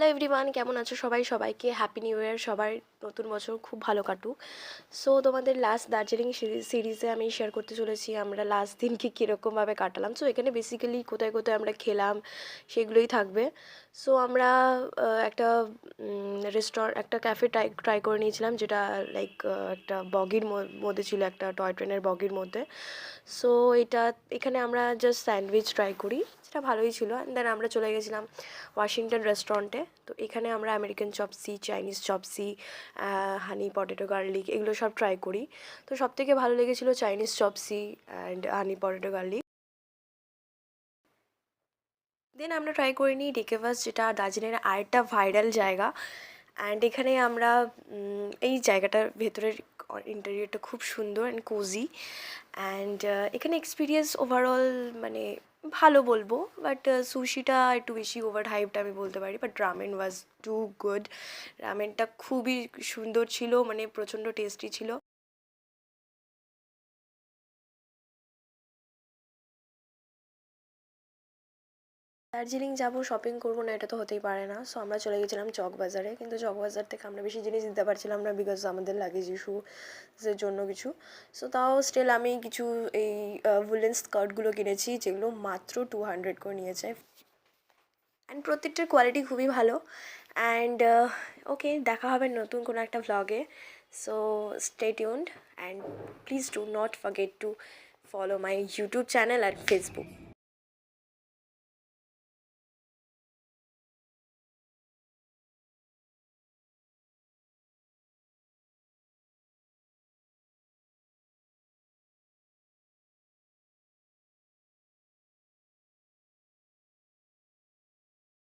Hello everyone, কেমন আছো সবাই? সবাইকে হ্যাপি নিউ ইয়ার। সবার নতুন বছর খুব ভালো কাটুক। সো তোমাদের লাস্ট দার্জিলিং সিরিজে আমি শেয়ার করতে চলেছি আমরা লাস্ট দিনকে কীরকমভাবে কাটালাম। সো এখানে বেসিক্যালি কোথায় কোথায় আমরা খেলাম সেগুলোই থাকবে। সো আমরা একটা একটা ক্যাফে ট্রাই করে নিয়েছিলাম, যেটা লাইক একটা বগির মধ্যে ছিল, একটা টয় ট্রেনের বগির মধ্যে। সো এখানে আমরা জাস্ট স্যান্ডউইচ ট্রাই করি, যেটা ভালোই ছিল। অ্যান্ড দেন আমরা চলে গেছিলাম ওয়াশিংটন রেস্টুরেন্টে। তো এখানে আমরা American chopsuey, Chinese chopsuey, honey potato garlic এগুলো সব ট্রাই করি। তো সবথেকে ভালো লেগেছিলো Chinese chopsuey and honey potato garlic. Then আমরা ট্রাই করে নিই ডেকেভাস, যেটা দার্জিলিংয়ের আরেকটা ভাইরাল জায়গা। অ্যান্ড এখানে আমরা এই জায়গাটার ভেতরের ইন্টেরিয়রটা খুব সুন্দর অ্যান্ড কোজি। অ্যান্ড এখানে এক্সপিরিয়েন্স ওভারঅল মানে ভালো বলবো, বাট সুশিটা একটু বেশি ওভার হাইপড আমি বলতে পারি। But ramen was too good. রামেনটা খুবই সুন্দর ছিল, মানে প্রচণ্ড টেস্টি ছিল। দার্জিলিং যাবো, শপিং করবো না, এটা তো হতেই পারে না। সো আমরা চলে গেছিলাম চকবাজারে, কিন্তু চকবাজার থেকে আমরা বেশি জিনিস দিতে পারছিলাম না, বিকজ আমাদের লাগেজ ইস্যুসের জন্য কিছু। সো তাও স্টিল আমি কিছু এই উলেন স্কার্টগুলো কিনেছি, যেগুলো মাত্র 200 করে নিয়েছে। অ্যান্ড প্রত্যেকটার কোয়ালিটি খুবই ভালো। অ্যান্ড ওকে, দেখা হবে নতুন কোনো একটা ভ্লগে। So stay tuned and please do not forget to follow my YouTube channel আর ফেসবুক।